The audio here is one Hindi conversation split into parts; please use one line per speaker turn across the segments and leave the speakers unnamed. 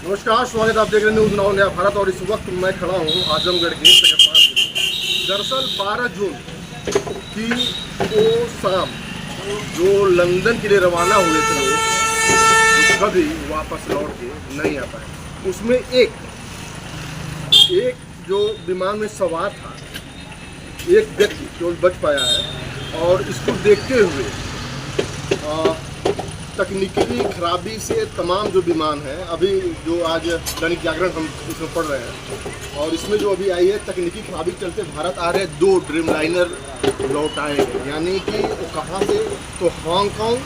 नमस्कार, स्वागत है। आप देख रहे हैं न्यूज़ नाउ नया भारत और इस वक्त मैं खड़ा हूँ आजमगढ़ के सेक्टर 5 में। दरअसल 12 जून की वो शाम जो लंदन के लिए रवाना हुए थे लोग, वो कभी वापस लौट के नहीं आ पाए। उसमें एक जो विमान में सवार था, एक व्यक्ति केवल बच पाया है और इसको देखते हुए तकनीकी खराबी से तमाम जो विमान है, अभी जो आज दैनिक जागरण हम इसमें पढ़ रहे हैं और इसमें जो अभी आई है तकनीकी खराबी के चलते भारत आ रहे 2 ड्रीमलाइनर लौट आए हैं। यानी कि वो कहाँ से, तो हांगकांग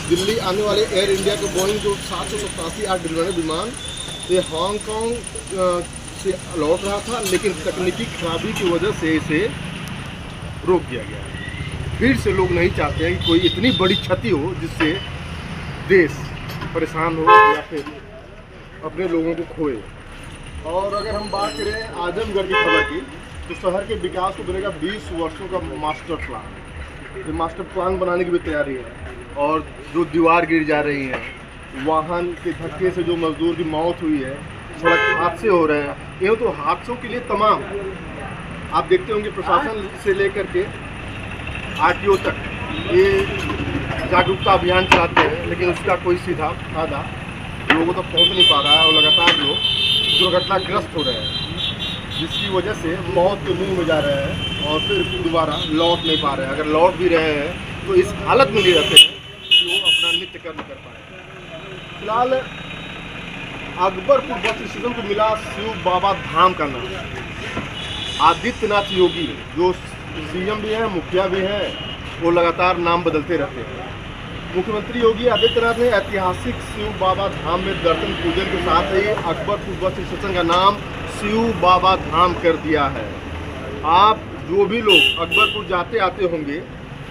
दिल्ली आने वाले एयर इंडिया के बोइंग जो 787 ड्रीमलाइनर विमान ये हांगकांग से लौट रहा था, लेकिन तकनीकी खराबी की वजह से इसे रोक दिया गया। फिर से लोग नहीं चाहते हैं कि कोई इतनी बड़ी क्षति हो जिससे देश परेशान हो या फिर अपने लोगों को खोए। और अगर हम बात करें आजमगढ़ की खबर की, तो शहर के विकास को बनेगा 20 वर्षों का मास्टर प्लान। ये मास्टर प्लान बनाने की भी तैयारी है और जो दीवार गिर जा रही है, वाहन के धक्के से जो मजदूर की मौत हुई है, सड़क हादसे हो रहे हैं, ये तो हादसों के लिए तमाम आप देखते होंगे प्रशासन से लेकर के आरटीओ तक ये जागरूकता अभियान चलाते हैं, लेकिन उसका कोई सीधा फायदा लोगों तक पहुंच नहीं पा रहा है और लगातार लोग दुर्घटनाग्रस्त हो रहे हैं, जिसकी वजह से मौत के मुंह में जा रहे हैं और फिर दोबारा लौट नहीं पा रहे हैं। अगर लौट भी रहे हैं तो इस हालत में नहीं रहते हैं कि वो अपना नित्य कर्म कर पाए। फिलहाल अकबरपुर बस स्टेशन को मिला शिव बाबा धाम का नाम। आदित्यनाथ योगी जो सीएम भी हैं, मुखिया भी हैं, वो लगातार नाम बदलते रहते हैं। मुख्यमंत्री योगी आदित्यनाथ ने ऐतिहासिक शिव बाबा धाम में दर्शन पूजन के साथ ही अकबरपुर बस स्टेशन का नाम शिव बाबा धाम कर दिया है। आप जो भी लोग अकबरपुर जाते आते होंगे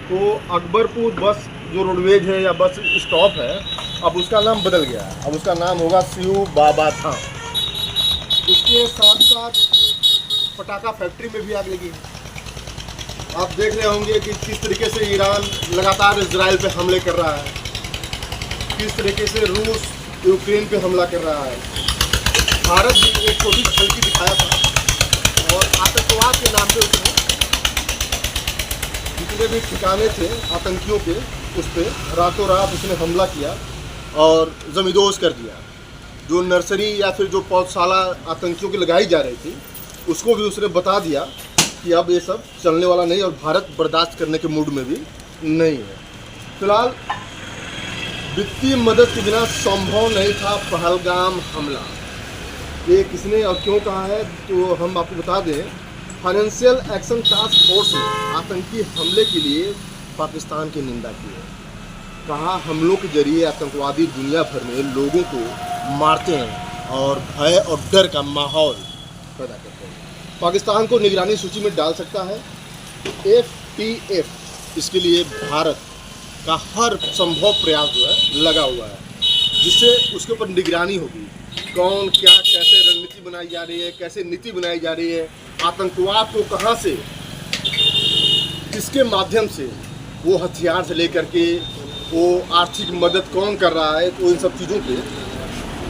तो अकबरपुर बस जो रोडवेज है या बस स्टॉप है, अब उसका नाम बदल गया है। अब उसका नाम होगा शिव बाबा धाम। इसके साथ साथ पटाखा फैक्ट्री में भी आग लगी है। आप देख रहे होंगे कि किस तरीके से ईरान लगातार इजराइल पे हमले कर रहा है, किस तरीके से रूस यूक्रेन पे हमला कर रहा है। भारत भी एक छोटी झलकी दिखाया था और आतंकवाद के नाम पे उसने जितने भी ठिकाने थे आतंकियों के, उस पर रातों रात उसने हमला किया और जमींदोज कर दिया। जो नर्सरी या फिर जो पौधशाला आतंकियों की लगाई जा रही थी, उसको भी उसने बता दिया कि अब ये सब चलने वाला नहीं और भारत बर्दाश्त करने के मूड में भी नहीं है। फिलहाल वित्तीय मदद के बिना संभव नहीं था पहलगाम हमला। ये किसने और क्यों कहा है तो हम आपको बता दें। फाइनेंशियल एक्शन टास्क फोर्स ने आतंकी हमले के लिए पाकिस्तान की निंदा की है। कहा हमलों के जरिए आतंकवादी दुनिया भर में लोगों को मारते हैं और भय और डर का माहौल पैदा करते हैं। पाकिस्तान को निगरानी सूची में डाल सकता है FATF। इसके लिए भारत का हर संभव प्रयास जो है लगा हुआ है, जिससे उसके ऊपर निगरानी होगी। कौन क्या कैसे रणनीति बनाई जा रही है, कैसे नीति बनाई जा रही है, आतंकवाद को कहाँ से किसके माध्यम से वो हथियार से लेकर के वो आर्थिक मदद कौन कर रहा है, तो इन सब चीज़ों पे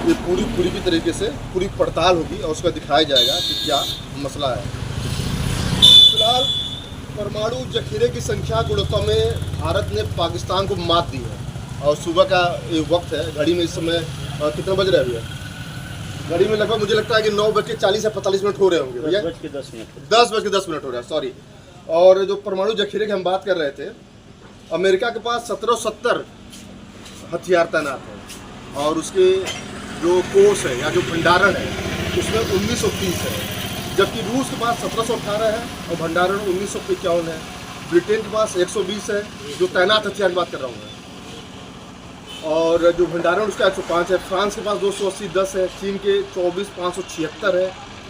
ये पूरी की तरीके से पूरी पड़ताल होगी और उसका दिखाया जाएगा कि क्या मसला है। फिलहाल परमाणु जखीरे की संख्या गुणवत्ता में भारत ने पाकिस्तान को मात दी है और सुबह का ये वक्त है। घड़ी में इस समय कितना बज रहा है भैया? घड़ी में लगभग मुझे लगता है कि 9:40 या 45 हो रहे होंगे भैया। 10:10 हो रहा है, सॉरी। और जो परमाणु जखीरे की हम बात कर रहे थे, अमेरिका के पास 1770 हथियार तैनात है और उसके जो कोर्स है या जो भंडारण है उसमें 1930 है, जबकि रूस के पास 1718 है और भंडारण 1951 है। ब्रिटेन के पास 120 है, जो तैनात हथियार की बात कर रहा हूँ मैं, और जो भंडारण उसका 105 है। फ्रांस के पास 280 10 है, चीन के 24 576 है।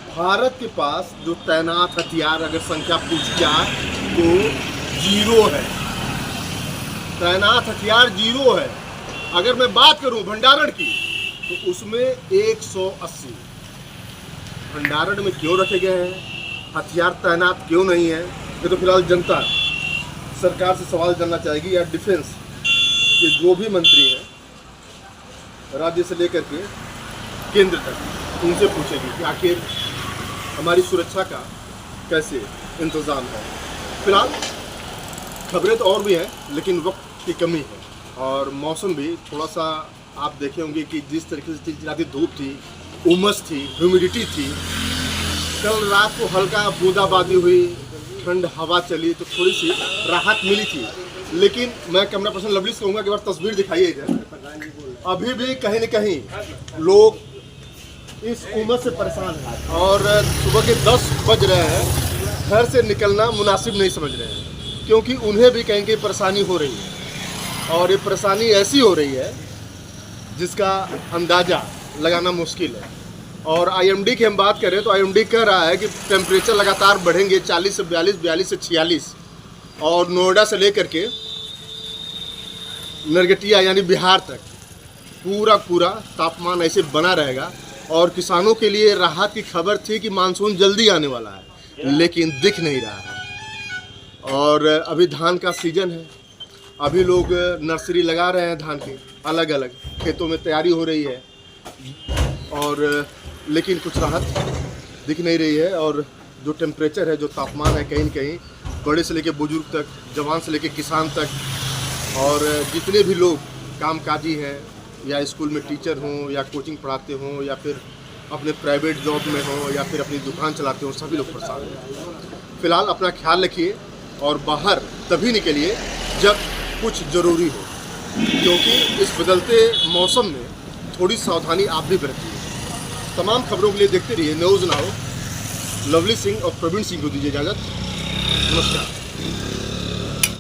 भारत के पास जो तैनात हथियार अगर संख्या पूछी जाए तो 0 है। तैनात हथियार 0 है। अगर मैं बात करूं भंडारण की तो उसमें 180। भंडारण में क्यों रखे गए हैं, हथियार तैनात क्यों नहीं है, ये तो फिलहाल जनता सरकार से सवाल करना चाहेगी या डिफेंस के जो भी मंत्री हैं राज्य से लेकर के केंद्र तक उनसे पूछेगी कि आखिर हमारी सुरक्षा का कैसे इंतज़ाम है। फिलहाल खबरें तो और भी हैं, लेकिन वक्त की कमी है और मौसम भी थोड़ा सा आप देखे होंगे कि जिस तरीके से चिलचिलाती धूप थी, उमस थी, ह्यूमिडिटी थी। कल रात को हल्का बूंदाबांदी हुई, ठंड हवा चली तो थोड़ी सी राहत मिली थी, लेकिन मैं कैमरा पर्सन लवली से कहूँगा कि बार तस्वीर दिखाइए इधर। अभी भी कहीं न कहीं लोग इस उमस से परेशान हैं और सुबह के 10 बज रहे हैं, घर से निकलना मुनासिब नहीं समझ रहे हैं, क्योंकि उन्हें भी कहीं कहीं परेशानी हो रही है और ये परेशानी ऐसी हो रही है जिसका अंदाज़ा लगाना मुश्किल है। और आईएमडी की हम बात करें तो आईएमडी कह रहा है कि टेम्परेचर लगातार बढ़ेंगे 40 से 42, 42 से 46, और नोएडा से लेकर के नरगटिया यानी बिहार तक पूरा तापमान ऐसे बना रहेगा। और किसानों के लिए राहत की खबर थी कि मानसून जल्दी आने वाला है, लेकिन दिख नहीं रहा है। और अभी धान का सीजन है, अभी लोग नर्सरी लगा रहे हैं धान की, अलग अलग खेतों में तैयारी हो रही है, और लेकिन कुछ राहत दिख नहीं रही है। और जो टेम्परेचर है, जो तापमान है, कहीं न कहीं बड़े से लेकर बुजुर्ग तक, जवान से लेकर किसान तक, और जितने भी लोग कामकाजी हैं, या स्कूल में टीचर हों, या कोचिंग पढ़ाते हों, या फिर अपने प्राइवेट जॉब में हों, या फिर अपनी दुकान चलाते हों, सभी लोग परेशान हैं। फिलहाल अपना ख्याल रखिए और बाहर तभी निकलिए जब कुछ ज़रूरी हो, क्योंकि इस बदलते मौसम में थोड़ी सावधानी आप भी बरतिए। तमाम खबरों के लिए देखते रहिए न्यूज़ नाउ। लवली सिंह और प्रवीण सिंह को दीजिए इजाज़त। नमस्कार।